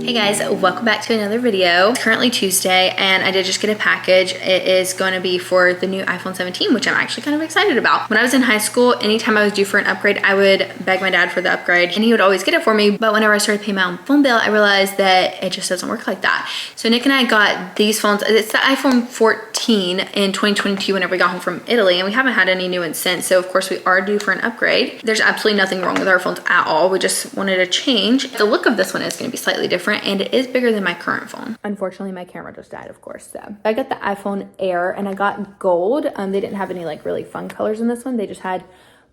Hey guys, welcome back to another video. It's currently Tuesday and I did just get a package. It is going to be for the new iPhone 17, which I'm actually kind of excited about. When I was in high school, anytime I was due for an upgrade, I would beg my dad for the upgrade and he would always get it for me. But whenever I started paying my own phone bill, I realized that it just doesn't work like that. So Nick and I got these phones. It's the iPhone 14 in 2022 whenever we got home from Italy, and we haven't had any new ones since. So of course we are due for an upgrade. There's absolutely nothing wrong with our phones at all. We just wanted a change. The look of this one is going to be slightly different and it is bigger than my current phone. Unfortunately, my camera just died, of course. So I got the iPhone Air and I got gold. They didn't have any like really fun colors in this one. They just had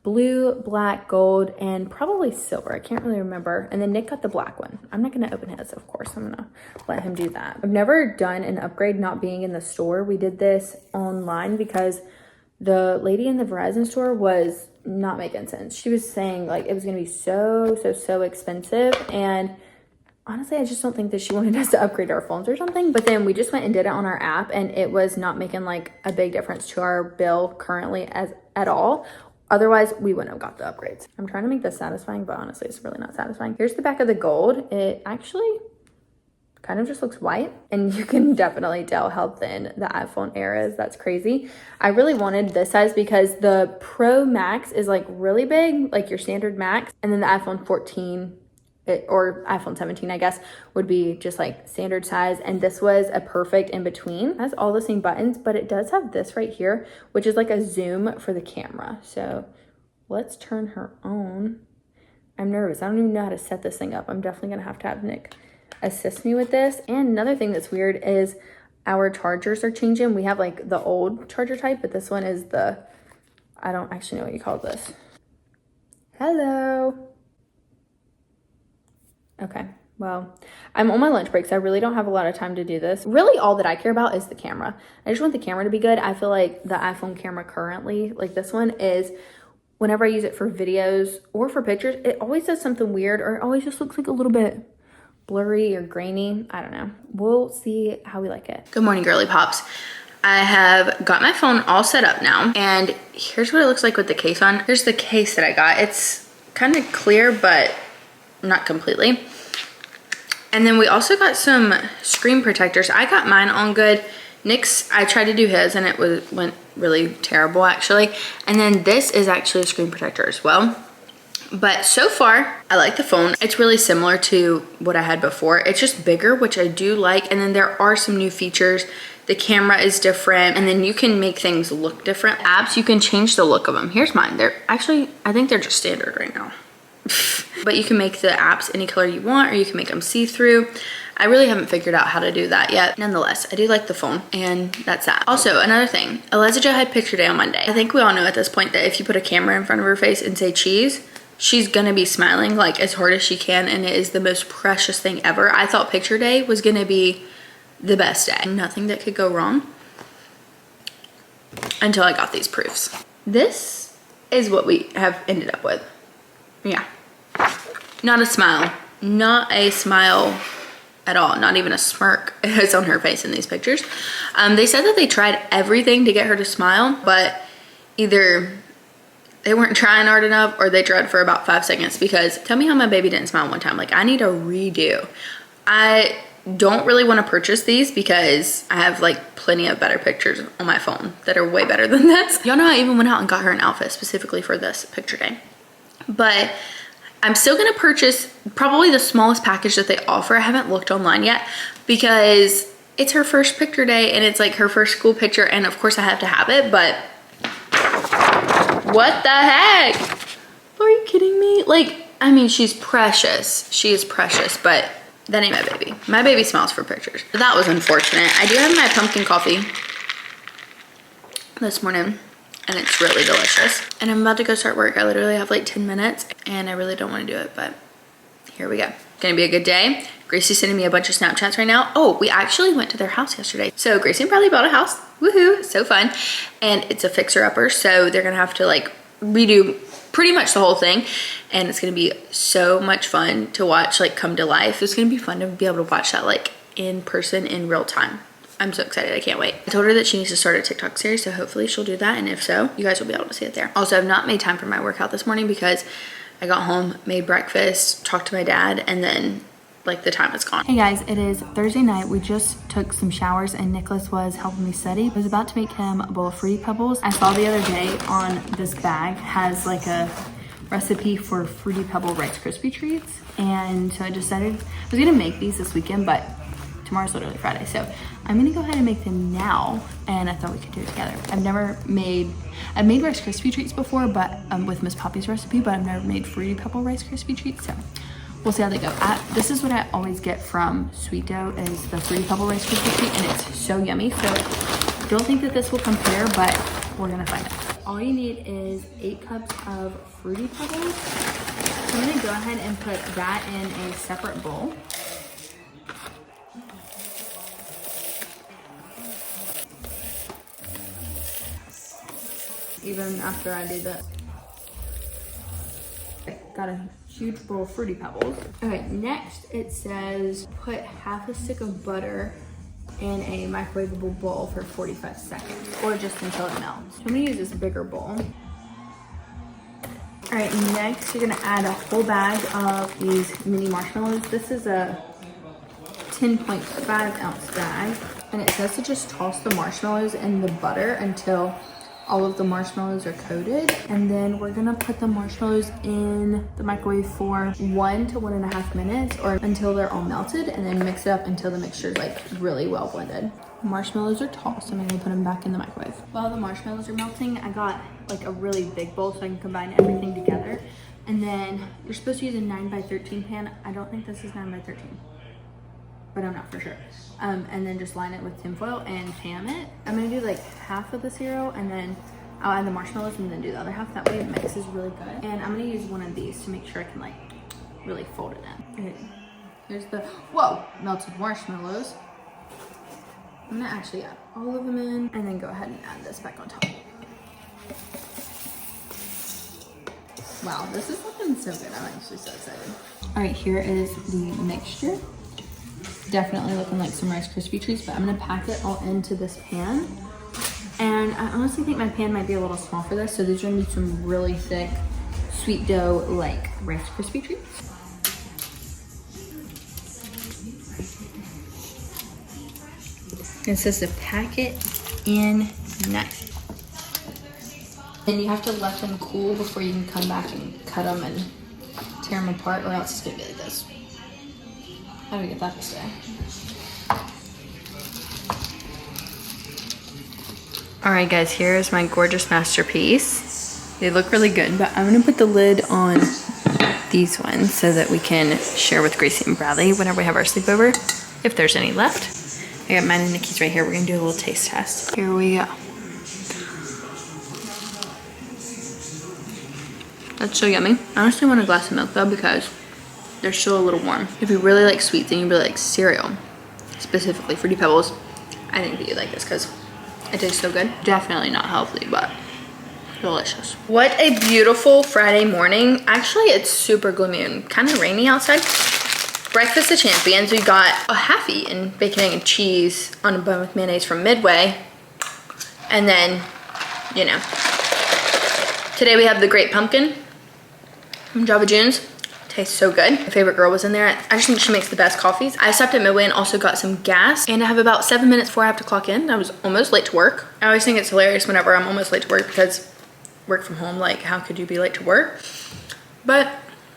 blue, black, gold, and probably silver. I can't really remember. And then Nick got the black one. I'm not gonna open his, of course. I'm gonna let him do that. I've never done an upgrade not being in the store. We did this online because the lady in the Verizon store was not making sense. She was saying like it was gonna be so expensive, and honestly, I just don't think that she wanted us to upgrade our phones or something. But then we just went and did it on our app and it was not making like a big difference to our bill currently at all. Otherwise, we wouldn't have got the upgrades. I'm trying to make this satisfying, but honestly, it's really not satisfying. Here's the back of the gold. It actually kind of just looks white, and you can definitely tell how thin the iPhone Air is. That's crazy. I really wanted this size because the Pro Max is like really big, like your standard Max, and then the iPhone 14 or iPhone 17, I guess, would be just like standard size. And this was a perfect in between. It has all the same buttons, but it does have this right here, which is like a zoom for the camera. So let's turn her on. I'm nervous. I don't even know how to set this thing up. I'm definitely gonna have to have Nick assist me with this. And another thing that's weird is our chargers are changing. We have like the old charger type, but this one is the, I don't actually know what you call this. Hello. Okay, well, I'm on my lunch break, so I really don't have a lot of time to do this. Really, all that I care about is the camera. I just want the camera to be good. I feel like the iPhone camera currently, like this one, is whenever I use it for videos or for pictures, it always does something weird, or it always just looks like a little bit blurry or grainy. I don't know. We'll see how we like it. Good morning, girly pops. I have got my phone all set up now, and here's what it looks like with the case on. Here's the case that I got. It's kind of clear, but not completely. And then we also got some screen protectors. I got mine on good. Nick's, I tried to do his and it went really terrible actually. And then this is actually a screen protector as well. But so far, I like the phone. It's really similar to what I had before. It's just bigger, which I do like. And then there are some new features. The camera is different, and then you can make things look different. Apps, you can change the look of them. Here's mine. They're actually, I think they're just standard right now. But you can make the apps any color you want, or you can make them see-through. I really haven't figured out how to do that yet. Nonetheless, I do like the phone, and that's that. Also, another thing, Eliza Jo had picture day on Monday. I think we all know at this point that if you put a camera in front of her face and say cheese, she's gonna be smiling like as hard as she can, and it is the most precious thing ever. I thought picture day was gonna be the best day. Nothing that could go wrong until I got these proofs. This is what we have ended up with. Yeah. Not a smile. Not a smile at all. Not even a smirk is on her face in these pictures. They said that they tried everything to get her to smile, but either they weren't trying hard enough or they tried for about 5 seconds, because tell me how my baby didn't smile one time. Like, I need a redo. I don't really want to purchase these because I have like plenty of better pictures on my phone that are way better than this. Y'all know I even went out and got her an outfit specifically for this picture day. But I'm still gonna purchase probably the smallest package that they offer. I haven't looked online yet because it's her first picture day and it's like her first school picture, and of course I have to have it, but what the heck? Are you kidding me? Like, I mean, she's precious. She is precious, but that ain't my baby. My baby smiles for pictures. That was unfortunate. I do have my pumpkin coffee this morning, and it's really delicious. And I'm about to go start work. I literally have like 10 minutes and I really don't want to do it, but here we go. Gonna be a good day. Gracie's sending me a bunch of Snapchats right now. Oh, we actually went to their house yesterday. So Gracie and Bradley bought a house. Woohoo, so fun. And it's a fixer-upper, so they're gonna have to like redo pretty much the whole thing. And it's gonna be so much fun to watch like come to life. It's gonna be fun to be able to watch that like in person in real time. I'm so excited, I can't wait. I told her that she needs to start a TikTok series, so hopefully she'll do that, and if so, you guys will be able to see it there. Also, I've not made time for my workout this morning because I got home, made breakfast, talked to my dad, and then like the time is gone. Hey guys, it is Thursday night. We just took some showers and Nicholas was helping me study. I was about to make him a bowl of Fruity Pebbles. I saw the other day on this bag has like a recipe for Fruity Pebble Rice Krispie treats. And so I decided I was gonna make these this weekend, but tomorrow's literally Friday. So I'm gonna go ahead and make them now. And I thought we could do it together. I've made Rice Krispie treats before, but with Miss Poppy's recipe, but I've never made Fruity Pebble Rice Krispie treats. So we'll see how they go. This is what I always get from Sweet Dough is the Fruity Pebble Rice Krispie treat, and it's so yummy. So I don't think that this will compare, but we're gonna find out. All you need is 8 cups of Fruity Pebbles. So I'm gonna go ahead and put that in a separate bowl. Even after I do that. Got a huge bowl of Fruity Pebbles. All right, next it says put half a stick of butter in a microwavable bowl for 45 seconds or just until it melts. So I'm gonna use this bigger bowl. All right, next you're gonna add a whole bag of these mini marshmallows. This is a 10.5 ounce bag, and it says to just toss the marshmallows in the butter until all of the marshmallows are coated, and then we're gonna put the marshmallows in the microwave for 1 to 1.5 minutes or until they're all melted, and then mix it up until the mixture is like really well blended. Marshmallows are tossed. I'm gonna put them back in the microwave. While the marshmallows are melting, I got like a really big bowl so I can combine everything together. And then you're supposed to use a 9x13 pan. I don't think this is 9x13. But I'm not for sure. And then just line it with tinfoil and pan it. I'm gonna do like half of the cereal and then I'll add the marshmallows and then do the other half. That way it mixes really good. And I'm gonna use one of these to make sure I can like really fold it in. Okay. Here's the, whoa, melted marshmallows. I'm gonna actually add all of them in and then go ahead and add this back on top. Wow, this is looking so good. I'm actually so excited. All right, here is the mixture. Definitely looking like some Rice Krispie treats, but I'm gonna pack it all into this pan. And I honestly think my pan might be a little small for this, so these are gonna be some really thick Sweet Dough like Rice Krispie treats. It says to pack it in nice. And you have to let them cool before you can come back and cut them and tear them apart, or else it's gonna be like this. How do we get that to stay? All right, guys, here's my gorgeous masterpiece. They look really good, but I'm gonna put the lid on these ones so that we can share with Gracie and Bradley whenever we have our sleepover, if there's any left. I got mine and Nikki's right here. We're gonna do a little taste test. Here we go. That's so yummy. I honestly want a glass of milk though because they're still a little warm. If you really like sweets and you really like cereal, specifically Fruity Pebbles, I think that you like this because it tastes so good. Definitely not healthy, but delicious. What a beautiful Friday morning. Actually, it's super gloomy and kind of rainy outside. Breakfast of Champions. We got a half-eaten bacon, egg, and cheese on a bun with mayonnaise from Midway. And then, you know, today we have the Great Pumpkin from Java June's. Tastes so good. My favorite girl was in there. I just think she makes the best coffees. I stopped at Midway and also got some gas, and I have about 7 minutes before I have to clock in. I was almost late to work. I always think it's hilarious whenever I'm almost late to work because work from home, like how could you be late to work? But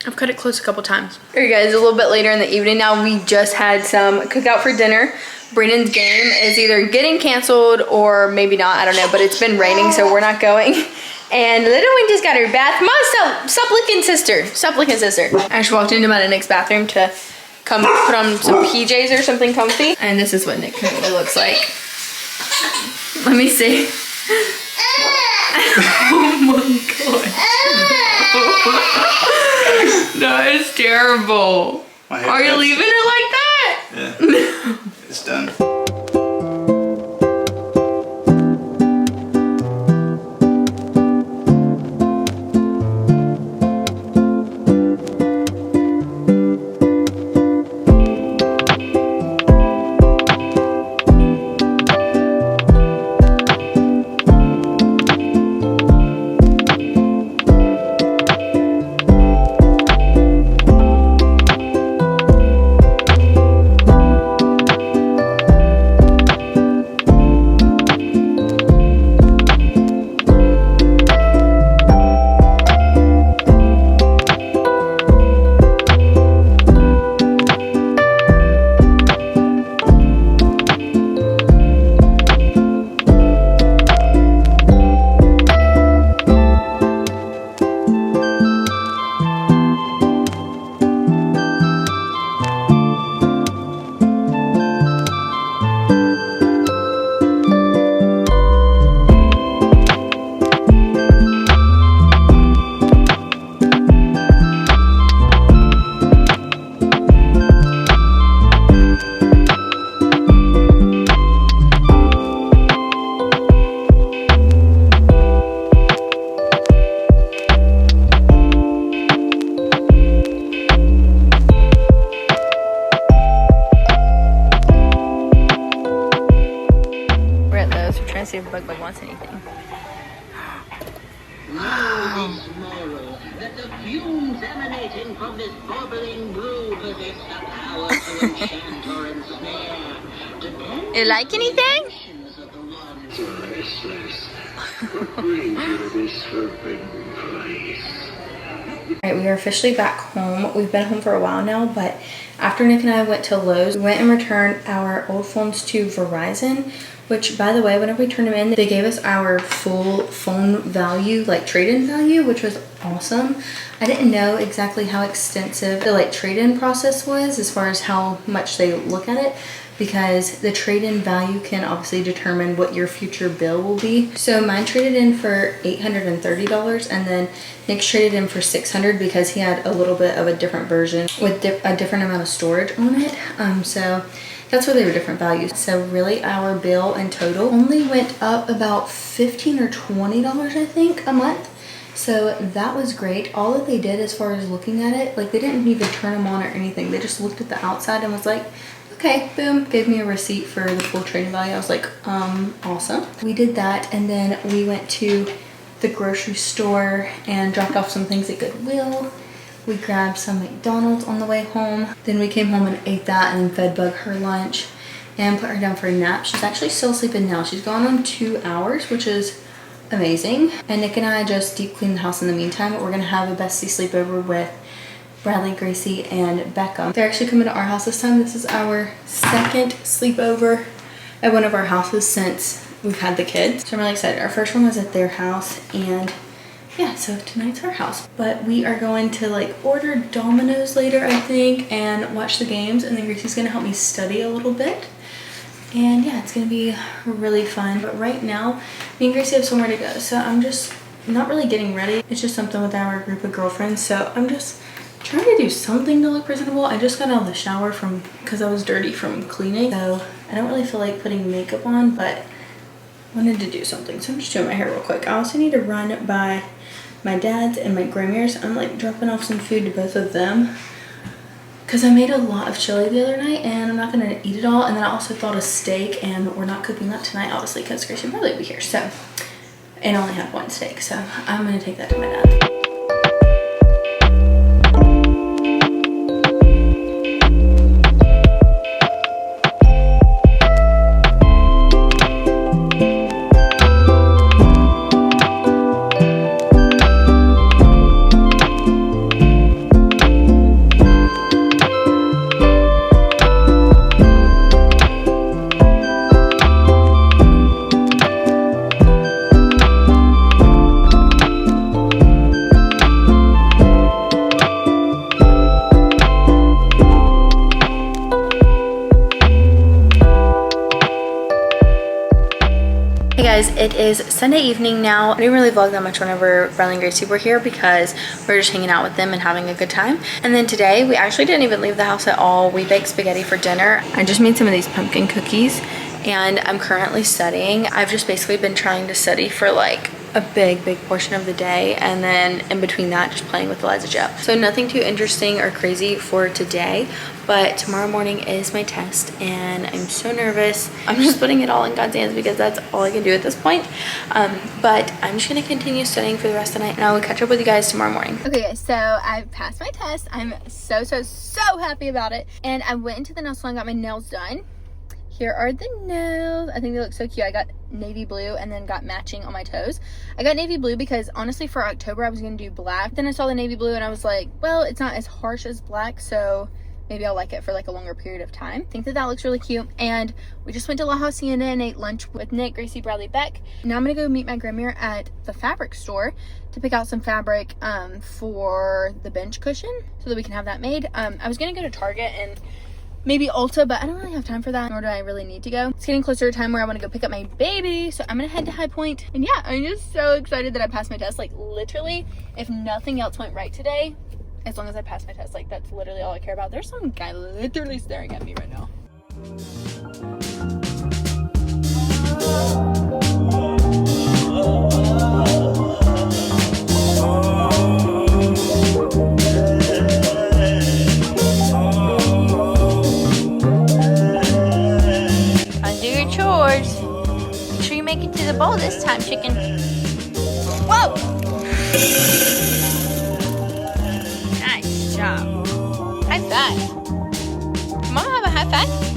I've cut it close a couple times. All right guys, a little bit later in the evening now. We just had some cookout for dinner. Brandon's game is either getting canceled or maybe not, I don't know, but it's been raining so we're not going. And little one just got her bath. Supplicant sister. I just walked into my Nick's bathroom to come put on some PJs or something comfy. And this is what Nick currently looks like. Let me see. Oh my god. That is terrible. Are you leaving it like that? Yeah. It's done. if Bug wants anything. Know this moral, that the fumes emanating from this bubbling brew possess the power to enchant or ensnare. Depending You like anything? of the ones Restless. What brings you to this forbidden place? Alright, we are officially back home. We've been home for a while now, but after Nick and I went to Lowe's, we went and returned our old phones to Verizon, which, by the way, whenever we turned them in, they gave us our full phone value, like trade-in value, which was awesome. I didn't know exactly how extensive the trade-in process was as far as how much they look at it, because the trade-in value can obviously determine what your future bill will be. So mine traded in for $830, and then Nick's traded in for $600 because he had a little bit of a different version with a different amount of storage on it. So that's where they were different values. So really our bill in total only went up about $15 or $20, I think, a month. So that was great. All that they did as far as looking at it, they didn't even turn them on or anything. They just looked at the outside and was like, okay, boom, gave me a receipt for the full trading value. I was like, awesome. We did that, and then we went to the grocery store and dropped off some things at Goodwill. We grabbed some McDonald's on the way home. Then we came home and ate that and then fed Bug her lunch and put her down for a nap. She's actually still sleeping now. She's gone on 2 hours, which is amazing. And Nick and I just deep cleaned the house in the meantime. We're gonna have a bestie sleepover with Bradley, Gracie, and Beckham. They're actually coming to our house this time. This is our second sleepover at one of our houses since we've had the kids. So I'm really excited. Our first one was at their house, and yeah, so tonight's our house. But we are going to order Domino's later, I think, and watch the games, and then Gracie's gonna help me study a little bit. And yeah, it's gonna be really fun. But right now, me and Gracie have somewhere to go, so I'm just not really getting ready. It's just something with our group of girlfriends, so I'm just trying to do something to look presentable. I just got out of the shower because I was dirty from cleaning, so I don't really feel like putting makeup on, but wanted to do something, so I'm just doing my hair real quick. I also need to run by my dad's and my grandma's. I'm dropping off some food to both of them because I made a lot of chili the other night and I'm not gonna eat it all. And then I also thought of steak, and we're not cooking that tonight, obviously, because Gracie will probably be here. So, and I only have one steak, so I'm gonna take that to my dad. Hey guys, it is Sunday evening now. I didn't really vlog that much whenever Bradley and Gracie were here because we were just hanging out with them and having a good time. And then today, we actually didn't even leave the house at all. We baked spaghetti for dinner. I just made some of these pumpkin cookies and I'm currently studying. I've just basically been trying to study for a big portion of the day, and then in between that just playing with Eliza Joe. So nothing too interesting or crazy for today, but tomorrow morning is my test and I'm so nervous. I'm just putting it all in God's hands because that's all I can do at this point. But I'm just gonna continue studying for the rest of the night and I will catch up with you guys tomorrow morning. Okay guys, so I passed my test. I'm so happy about it. And I went into the nail salon and got my nails done. Here are the nails. I think they look so cute. I got navy blue and then got matching on my toes. I got navy blue because honestly for October I was gonna do black. Then I saw the navy blue and I was like, well, it's not as harsh as black, so maybe I'll like it for a longer period of time. I think that looks really cute. And we just went to La Hacienda and ate lunch with Nick, Gracie, Bradley, Beck. Now I'm gonna go meet my grandma at the fabric store to pick out some fabric for the bench cushion so that we can have that made. I was gonna go to Target and maybe Ulta, but I don't really have time for that, nor do I really need to go. It's getting closer to time where I want to go pick up my baby, so I'm gonna head to High Point. And yeah, I'm just so excited that I passed my test. Literally, if nothing else went right today, as long as I passed my test, that's literally all I care about. There's some guy literally staring at me right now. make it to the bowl this time, chicken. Whoa! Nice job. High five. Mama, have a high five?